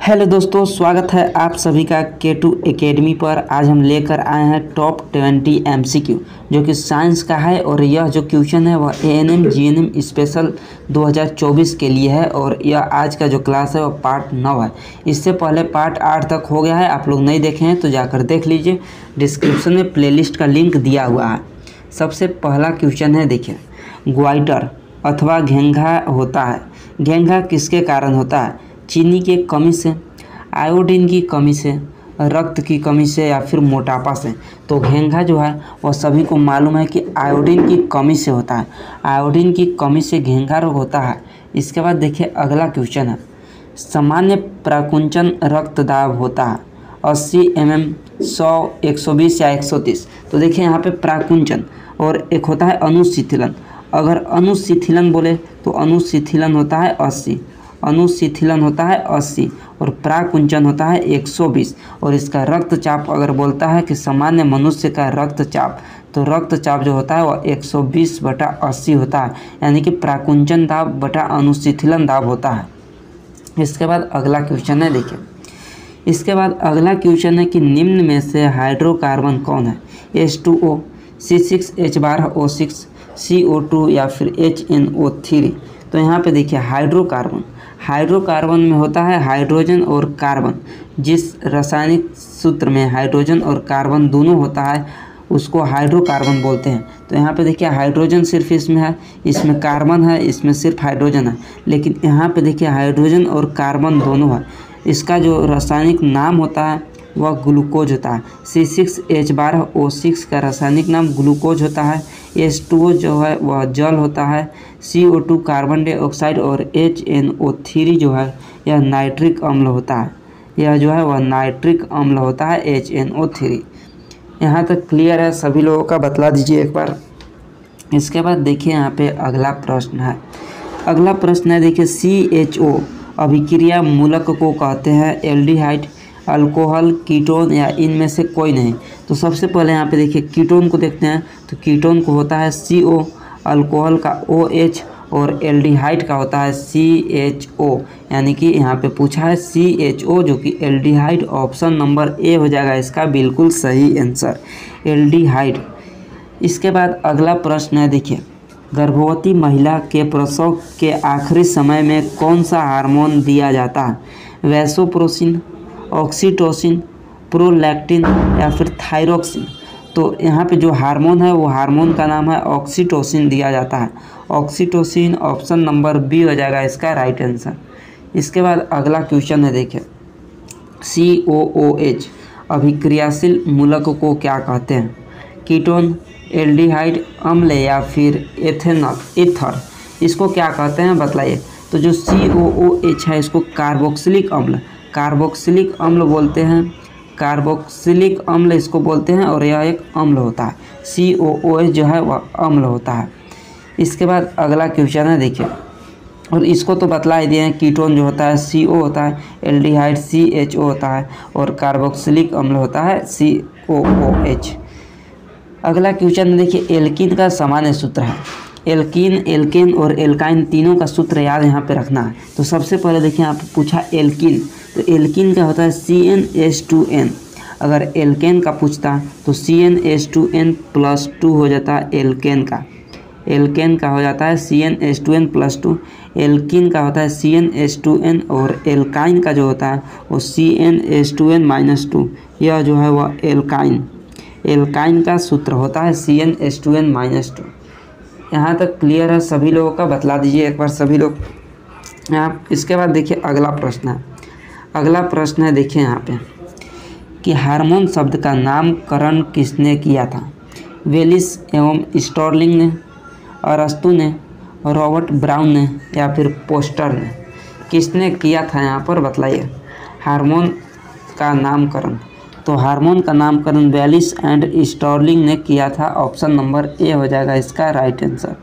Hello दोस्तों, स्वागत है आप सभी का K2 एकेडमी पर। आज हम लेकर आए हैं टॉप 20 MCQ जो कि साइंस का है और यह जो क्वेश्चन है वह ANM GNM स्पेशल 2024 के लिए है और यह आज का जो क्लास है वह पार्ट 9 है। इससे पहले पार्ट 8 तक हो गया है, आप लोग नहीं देखे हैं तो जाकर देख लीजिए, डिस्क्रिप्शन में प्लेलिस्ट का लिंक दिया हुआ है। सबसे पहला क्वेश्चन है, देखिए, ग्वाइटर अथवा घेंघा होता है। घेंघा किसके कारण होता है? चीनी की कमी से, आयोडीन की कमी से, रक्त की कमी से या फिर मोटापा से। तो घेंघा जो है वह सभी को मालूम है कि आयोडीन की कमी से होता है। आयोडीन की कमी से घेंघा रोग होता है। इसके बाद देखिए अगला क्वेश्चन है, सामान्य प्राकुंचन रक्तदाब होता है 80 mm, 100, 120 या 130। तो देखिए यहाँ पे प्राकुंचन और एक होता है अनुशिथिलन। अगर अनुशिथिलन बोले तो अनुशिथिलन होता है 80, अनुशिथिलन होता है 80 और प्राकुंचन होता है 120। और इसका रक्तचाप अगर बोलता है कि सामान्य मनुष्य का रक्तचाप, तो रक्तचाप जो होता है वह 120/80 होता है, यानी कि प्राकुंचन दाब बटा अनुशिथिलन दाब होता है। इसके बाद अगला क्वेश्चन है, देखिए, इसके बाद अगला क्वेश्चन है कि निम्न में से हाइड्रोकार्बन कौन है? H2O, C6H12O6, CO2 या फिर HNO3। तो यहाँ पे देखिए हाइड्रोकार्बन, हाइड्रोकार्बन में होता है हाइड्रोजन और कार्बन। जिस रासायनिक सूत्र में हाइड्रोजन और कार्बन दोनों होता है उसको हाइड्रोकार्बन बोलते हैं। तो यहाँ पे देखिए हाइड्रोजन सिर्फ इसमें है, इसमें कार्बन है, इसमें सिर्फ हाइड्रोजन है, लेकिन यहाँ पे देखिए हाइड्रोजन और कार्बन दोनों है। इसका जो रासायनिक नाम होता है वह ग्लूकोज होता है। C6H12O6 का रासायनिक नाम ग्लूकोज होता है। H2O जो है वह जल होता है। CO2 कार्बन डाइऑक्साइड और HNO3 जो है यह नाइट्रिक अम्ल होता है। यह जो है वह नाइट्रिक अम्ल होता है, HNO3। यहाँ तक क्लियर है सभी लोगों का? बतला दीजिए एक बार। इसके बाद देखिए यहाँ पे अगला प्रश्न है। अगला प्रश्न है, देखिए, CHO अभिक्रिया मूलक को कहते हैं एल्डिहाइड, अल्कोहल, कीटोन या इनमें से कोई नहीं। तो सबसे पहले यहाँ पे देखिए कीटोन को देखते हैं। तो कीटोन को होता है CO, अल्कोहल का OH और एल्डिहाइड का होता है CHO, यानी कि यहाँ पे पूछा है CHO जो कि एल्डिहाइड। ऑप्शन नंबर ए हो जाएगा इसका बिल्कुल सही आंसर, एल्डिहाइड। इसके बाद अगला प्रश्न है, देखिए, गर्भवती महिला के प्रसव के आखिरी समय में कौन सा हार्मोन दिया जाता है? वैसोप्रेसिन, ऑक्सीटोसिन, प्रोलैक्टिन या फिर थायरोक्सिन। तो यहाँ पे जो हार्मोन है वो हार्मोन का नाम है ऑक्सीटोसिन दिया जाता है, ऑक्सीटोसिन। ऑप्शन नंबर बी हो जाएगा इसका राइट आंसर। इसके बाद अगला क्वेश्चन है, देखिए, COOH अभिक्रियाशील मूलक को क्या कहते हैं? कीटोन, एल्डिहाइड, अम्ल या फिर एथर, इसको क्या कहते हैं बतलाइए। तो जो COOH है इसको कार्बोक्सिलिक अम्ल, कार्बोक्सिलिक अम्ल बोलते हैं, कार्बोक्सिलिक अम्ल इसको बोलते हैं और यह एक अम्ल होता है। COOH जो है वह अम्ल होता है। इसके बाद अगला क्वेश्चन है, देखिए, और इसको तो बतला ही दिए हैं, कीटोन जो होता है CO होता है, एल्डिहाइड CHO होता है और कार्बोक्सिलिक अम्ल होता है COOH। अगला क्वेश्चन देखिए, एल्कीन का सामान्य सूत्र है। एल्कीन, एल्केन और एल्काइन तीनों का सूत्र याद यहाँ पे रखना है। तो सबसे पहले देखिए यहाँ पे पूछा एल्कीन, तो एल्कीन का होता है CnH2n। अगर एल्केन का पूछता तो CnH2n+2 हो जाता है एल्केन का। एल्केन का हो जाता है CnH2n+2। एल्कीन का होता है CnH2n और एल्काइन का जो होता है वो CnH2n-2। यह जो है वह एल्काइन, एल्काइन का सूत्र होता है CnH2n-2। यहाँ तक क्लियर है सभी लोगों का? बतला दीजिए एक बार सभी लोग यहाँ। इसके बाद देखिए अगला प्रश्न है। अगला प्रश्न है, देखिए यहाँ पे, कि हार्मोन शब्द का नामकरण किसने किया था? वेलिस एवं स्टर्लिंग ने, अरस्तु ने, रॉबर्ट ब्राउन ने या फिर पोस्टर ने? किसने किया था यहाँ पर बतलाइए हार्मोन का नामकरण। तो हार्मोन का नामकरण वेलिस एंड स्टर्लिंग ने किया था। ऑप्शन नंबर ए हो जाएगा इसका राइट आंसर।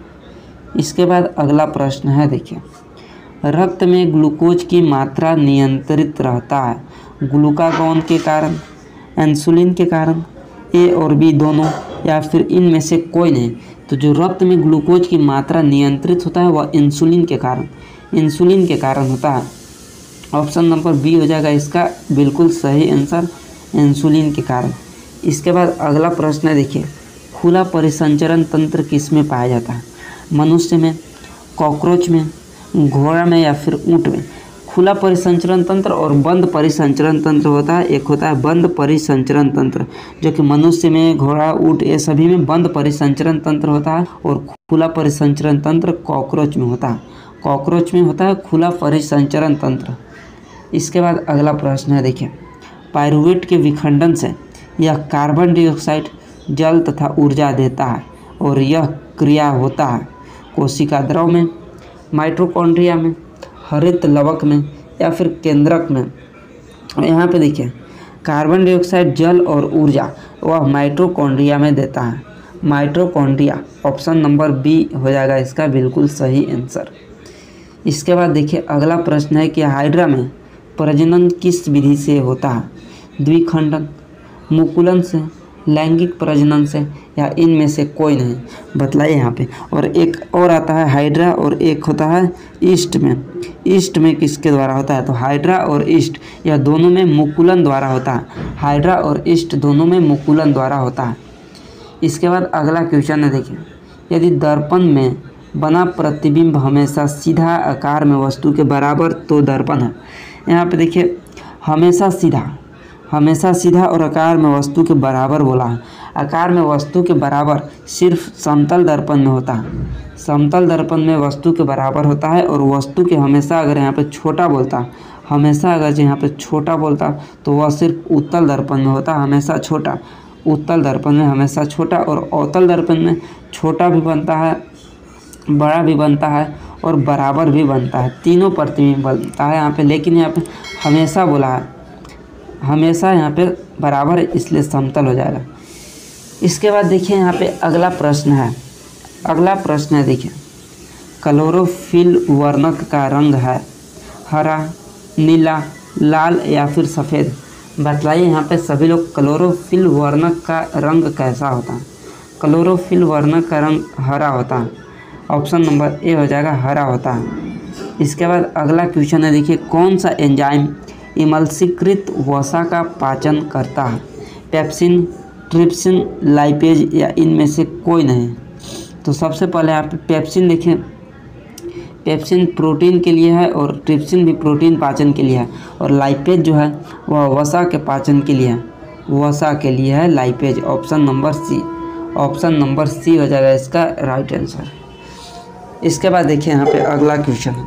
इसके बाद अगला प्रश्न है, देखिए, रक्त में ग्लूकोज की मात्रा नियंत्रित रहता है ग्लूकागॉन के कारण, इंसुलिन के कारण, ए और बी दोनों या फिर इनमें से कोई नहीं। तो जो रक्त में ग्लूकोज की मात्रा नियंत्रित होता है वह इंसुलिन के कारण होता है। ऑप्शन नंबर बी हो जाएगा इसका बिल्कुल सही आंसर, इंसुलिन के कारण। इसके बाद अगला प्रश्न है, देखिए खुला परिसंचरण तंत्र किस में पाया जाता है? मनुष्य में, कॉकरोच में, घोड़ा में या फिर ऊँट में? खुला परिसंचरण तंत्र और बंद परिसंचरण तंत्र होता है। एक होता है बंद परिसंचरण तंत्र जो कि मनुष्य में, घोड़ा, ऊँट ये सभी में बंद परिसंचरण तंत्र होता है, और खुला परिसंचरण तंत्र कॉकरोच में होता है। कॉकरोच में होता है खुला परिसंचरण तंत्र। इसके बाद अगला प्रश्न है, देखिए पायरुवेट के विखंडन से यह कार्बन डाइऑक्साइड, जल तथा ऊर्जा देता है, और यह क्रिया होता है कोशिका द्रव में, माइटोकॉन्ड्रिया में, हरित लवक में या फिर केंद्रक में? यहाँ पे देखिए कार्बन डाइऑक्साइड, जल और ऊर्जा वह माइटोकॉन्ड्रिया में देता है, माइटोकॉन्ड्रिया। ऑप्शन नंबर बी हो जाएगा इसका बिल्कुल सही आंसर। इसके बाद देखिए अगला प्रश्न है कि हाइड्रा में प्रजनन किस विधि से होता है? द्विखंडन, मुकुलन से, लैंगिक प्रजनन से या इनमें से कोई नहीं? बतलाइए यहाँ पे। और एक और आता है हाइड्रा और एक होता है ईस्ट में। ईस्ट में किसके द्वारा होता है? तो हाइड्रा और ईस्ट यह दोनों में मुकुलन द्वारा होता है। हाइड्रा और ईस्ट दोनों में मुकुलन द्वारा होता है। इसके बाद अगला क्वेश्चन है, देखिए यदि दर्पण में बना प्रतिबिंब हमेशा सीधा आकार में वस्तु के बराबर तो दर्पण है। यहाँ पे देखिए हमेशा सीधा और आकार में वस्तु के बराबर बोला है। आकार में वस्तु के बराबर सिर्फ समतल दर्पण में होता है। समतल दर्पण में वस्तु के बराबर होता है, और वस्तु के हमेशा अगर यहाँ पे छोटा बोलता, हमेशा अगर यहाँ पे छोटा बोलता तो वह सिर्फ उत्तल दर्पण में होता, हमेशा छोटा। उत्तल दर्पण में हमेशा छोटा, और अवतल दर्पण में छोटा भी बनता है, बड़ा भी बनता है और बराबर भी बनता है। तीनों प्रतिबिंब बनता है यहाँ पे, लेकिन यहाँ पे हमेशा बोला है, हमेशा यहाँ पे बराबर, इसलिए समतल हो जाएगा। इसके बाद देखिए यहाँ पे अगला प्रश्न है, देखिए क्लोरोफिल वर्णक का रंग है हरा, नीला, लाल या फिर सफ़ेद? बतलाइए यहाँ पे सभी लोग क्लोरोफिल वर्णक का रंग कैसा होता है? क्लोरोफिल वर्णक का रंग हरा होता है। ऑप्शन नंबर ए हो जाएगा, हरा होता है। इसके बाद अगला क्वेश्चन है, देखिए कौन सा एंजाइम इमल्सीकृत वसा का पाचन करता है? पेप्सिन, ट्रिप्सिन, लाइपेज या इनमें से कोई नहीं? तो सबसे पहले आप पेप्सिन देखें। पेप्सिन प्रोटीन के लिए है और ट्रिप्सिन भी प्रोटीन पाचन के लिए है, और लाइपेज जो है वह वसा के पाचन के लिए है, वसा के लिए है लाइपेज। ऑप्शन नंबर सी हो जाएगा इसका राइट आंसर। इसके बाद देखिए यहाँ पे अगला क्वेश्चन है।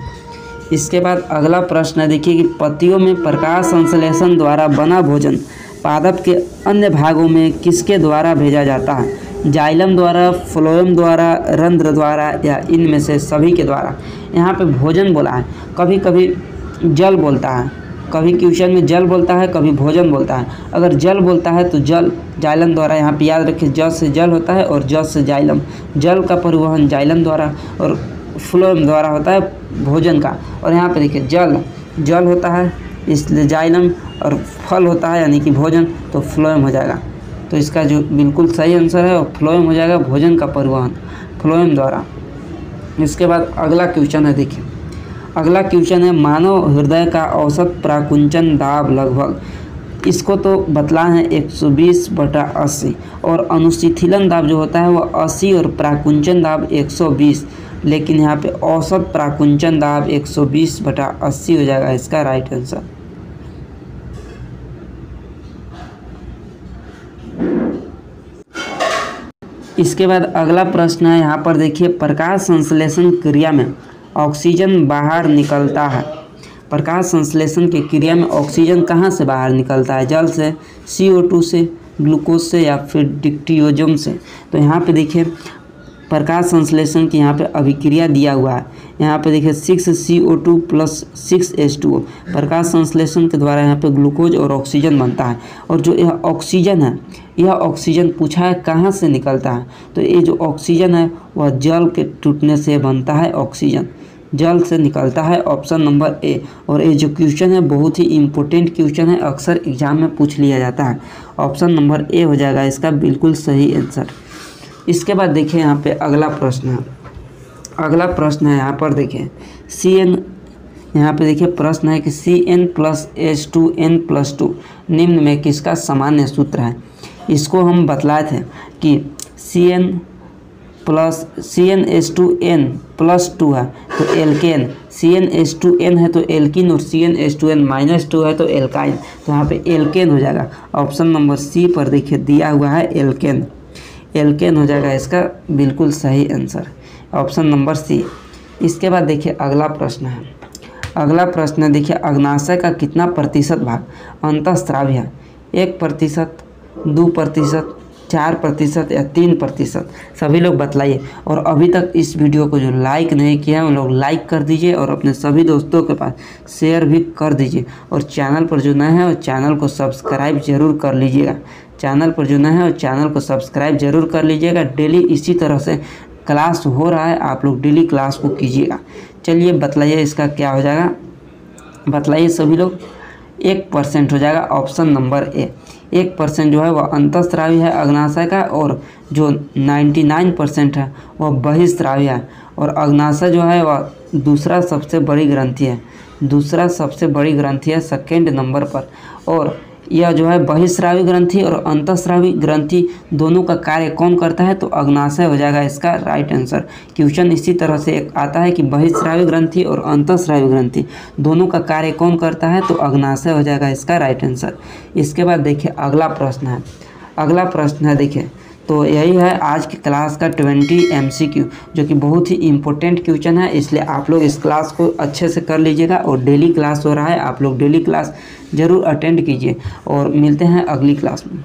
इसके बाद अगला प्रश्न है, देखिए कि पत्तियों में प्रकाश संश्लेषण द्वारा बना भोजन पादप के अन्य भागों में किसके द्वारा भेजा जाता है? जाइलम द्वारा, फ्लोएम द्वारा, रंध्र द्वारा या इनमें से सभी के द्वारा? यहाँ पे भोजन बोला है, कभी कभी जल बोलता है, कभी क्वेश्चन में जल बोलता है, कभी भोजन बोलता है। अगर जल बोलता है तो जल जाइलम द्वारा, यहाँ पे याद रखिए ज से जल होता है और ज से जाइलम, जल का परिवहन जाइलम द्वारा, और फ्लोएम द्वारा होता है भोजन का। और यहाँ पे देखिए जल होता है इसलिए जाइलम, और फल होता है यानी कि भोजन, तो फ्लोएम हो जाएगा। तो इसका जो बिल्कुल सही आंसर है वो फ्लोएम हो जाएगा, भोजन का परिवहन फ्लोएम द्वारा। इसके बाद अगला क्वेश्चन है, देखिए अगला क्वेश्चन है मानव हृदय का औसत प्राकुंचन दाब लगभग, इसको तो बतला है 120/80, और अनुशिथिलन दाब जो होता है वह 80 और प्राकुंचन दाब 120, लेकिन यहाँ पे औसत प्राकुंचन दाब 120/80 हो जाएगा इसका राइट आंसर। इसके बाद अगला प्रश्न है, यहाँ पर देखिए प्रकाश संश्लेषण क्रिया में ऑक्सीजन बाहर निकलता है। प्रकाश संश्लेषण की क्रिया में ऑक्सीजन कहाँ से बाहर निकलता है? जल से, CO2 से, ग्लूकोज से या फिर डिक्टियोजम से? तो यहाँ पे देखिए प्रकाश संश्लेषण की यहाँ पे अभिक्रिया दिया हुआ है। यहाँ पे देखिए 6CO2 + 6H2O। प्रकाश संश्लेषण के द्वारा यहाँ पे ग्लूकोज और ऑक्सीजन बनता है। और जो यह ऑक्सीजन है, यह ऑक्सीजन पूछा है कहाँ से निकलता है? तो ये जो ऑक्सीजन है वह जल के टूटने से बनता है, ऑक्सीजन जल से निकलता है। Option number A. और ये जो क्वेश्चन है बहुत ही इम्पोर्टेंट क्वेश्चन है, अक्सर एग्जाम में पूछ लिया जाता है। ऑप्शन नंबर ए हो जाएगा इसका बिल्कुल सही आंसर। इसके बाद देखिए यहाँ पे अगला प्रश्न है। अगला प्रश्न है यहाँ पर देखिए यहाँ पे देखिए प्रश्न है कि CN+H2N+2 निम्न में किसका सामान्य सूत्र है। इसको हम बतलाए थे कि CnH2n+2 है तो एल्केन, CnH2n है तो एल्किन और CnH2n-2 है तो एल्काइन। तो यहाँ पे एल्केन हो जाएगा। ऑप्शन नंबर सी पर देखिए दिया हुआ है एल्केन, एल्केन हो जाएगा इसका बिल्कुल सही आंसर, ऑप्शन नंबर सी। इसके बाद देखिए अगला प्रश्न है। अगला प्रश्न है देखिए अग्नाशय का कितना प्रतिशत भाग अंतःस्रावी है। 1%, 2%, 4% या 3%। सभी लोग बतलाइए। और अभी तक इस वीडियो को जो लाइक नहीं किया है उन लोग लाइक कर दीजिए और अपने सभी दोस्तों के पास शेयर भी कर दीजिए। और चैनल पर जो नए हैं वो चैनल को सब्सक्राइब जरूर कर लीजिएगा। चैनल पर जो नए हैं वो चैनल को सब्सक्राइब जरूर कर लीजिएगा। डेली इसी तरह से क्लास हो रहा है, आप लोग डेली क्लास को कीजिएगा। चलिए बतलाइए इसका क्या हो जाएगा, बतलाइए सभी लोग। 1% हो जाएगा, ऑप्शन नंबर ए। 1% जो है वह अंतःस्रावी है अग्नाशय का, और जो 99% है वह बहिःस्रावी है। और अग्नाशय जो है वह दूसरा सबसे बड़ी ग्रंथि है, दूसरा सबसे बड़ी ग्रंथि है सेकेंड नंबर पर। और यह जो है बहिःस्रावी ग्रंथि और अंतःस्रावी ग्रंथि दोनों का कार्य कौन करता है, तो अग्नाशय हो जाएगा इसका राइट आंसर। क्वेश्चन इसी तरह से एक आता है कि बहिःस्रावी ग्रंथि और अंतःस्रावी ग्रंथि दोनों का कार्य कौन करता है, तो अग्नाशय हो जाएगा इसका राइट आंसर। इसके बाद देखिए अगला प्रश्न है। अगला प्रश्न है देखिए, तो यही है आज की क्लास का 20 MCQ, जो कि बहुत ही इम्पोर्टेंट क्वेश्चन है। इसलिए आप लोग इस क्लास को अच्छे से कर लीजिएगा। और डेली क्लास हो रहा है, आप लोग डेली क्लास ज़रूर अटेंड कीजिए। और मिलते हैं अगली क्लास में।